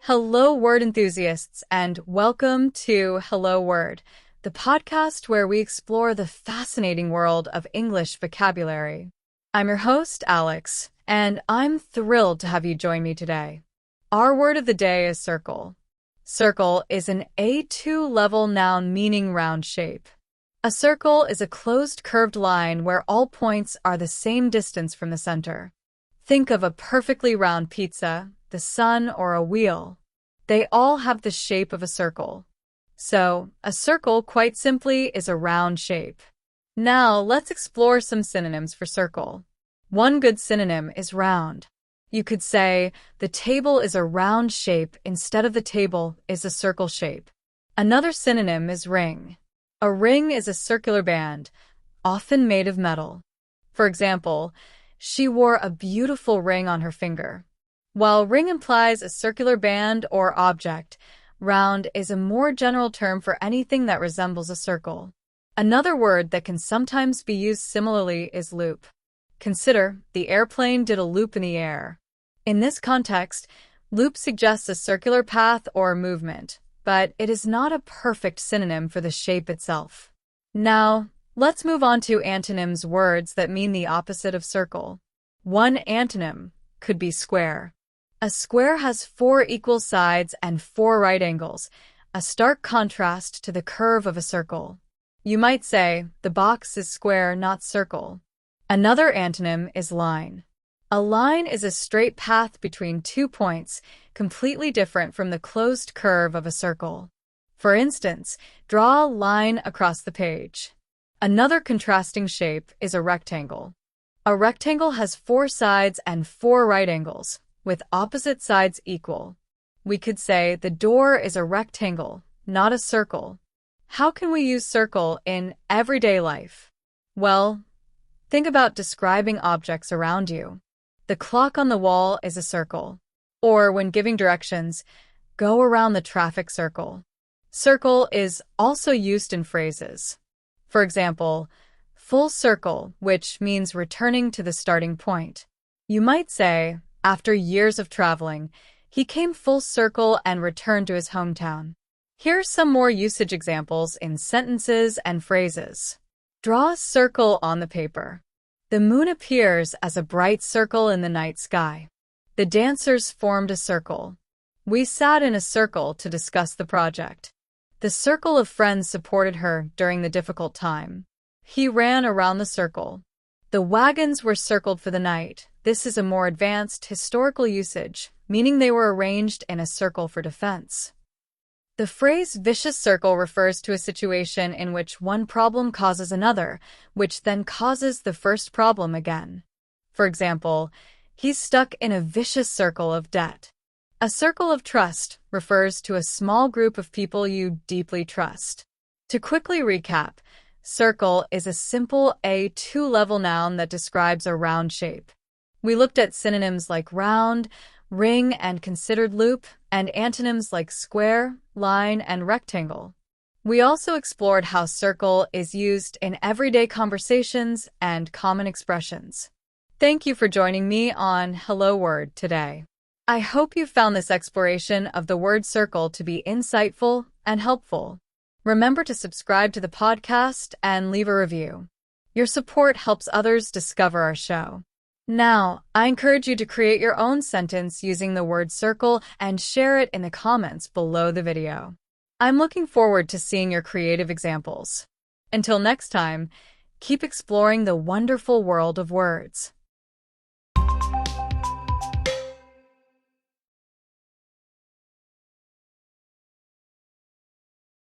Hello, word enthusiasts, and welcome to Hello Word, the podcast where we explore the fascinating world of English vocabulary. I'm your host, Alex, and I'm thrilled to have you join me today. Our word of the day is circle. Circle is an A2 level noun meaning round shape. A circle is a closed curved line where all points are the same distance from the center. Think of a perfectly round pizza, the sun, or a wheel. They all have the shape of a circle. So, a circle, quite simply, is a round shape. Now, let's explore some synonyms for circle. One good synonym is round. You could say, the table is a round shape instead of the table is a circle shape. Another synonym is ring. A ring is a circular band, often made of metal. For example, she wore a beautiful ring on her finger. While ring implies a circular band or object, round is a more general term for anything that resembles a circle. Another word that can sometimes be used similarly is loop. Consider, the airplane did a loop in the air. In this context, loop suggests a circular path or movement, but it is not a perfect synonym for the shape itself. Now, let's move on to antonyms, words that mean the opposite of circle. One antonym could be square. A square has 4 equal sides and 4 right angles, a stark contrast to the curve of a circle. You might say, the box is square, not circle. Another antonym is line. A line is a straight path between 2 points, completely different from the closed curve of a circle. For instance, draw a line across the page. Another contrasting shape is a rectangle. A rectangle has 4 sides and 4 right angles, with opposite sides equal. We could say the door is a rectangle, not a circle. How can we use circle in everyday life? Well, think about describing objects around you. The clock on the wall is a circle. Or when giving directions, go around the traffic circle. Circle is also used in phrases. For example, full circle, which means returning to the starting point. You might say, after years of traveling, he came full circle and returned to his hometown. Here are some more usage examples in sentences and phrases. Draw a circle on the paper. The moon appears as a bright circle in the night sky. The dancers formed a circle. We sat in a circle to discuss the project. The circle of friends supported her during the difficult time. He ran around the circle. The wagons were circled for the night. This is a more advanced historical usage, meaning they were arranged in a circle for defense. The phrase vicious circle refers to a situation in which one problem causes another, which then causes the first problem again. For example, he's stuck in a vicious circle of debt. A circle of trust refers to a small group of people you deeply trust. To quickly recap, circle is a simple A2 level noun that describes a round shape. We looked at synonyms like round, ring, and considered loop, and antonyms like square, line, and rectangle. We also explored how circle is used in everyday conversations and common expressions. Thank you for joining me on Hello Word today. I hope you found this exploration of the word circle to be insightful and helpful. Remember to subscribe to the podcast and leave a review. Your support helps others discover our show. Now, I encourage you to create your own sentence using the word circle and share it in the comments below the video. I'm looking forward to seeing your creative examples. Until next time, keep exploring the wonderful world of words.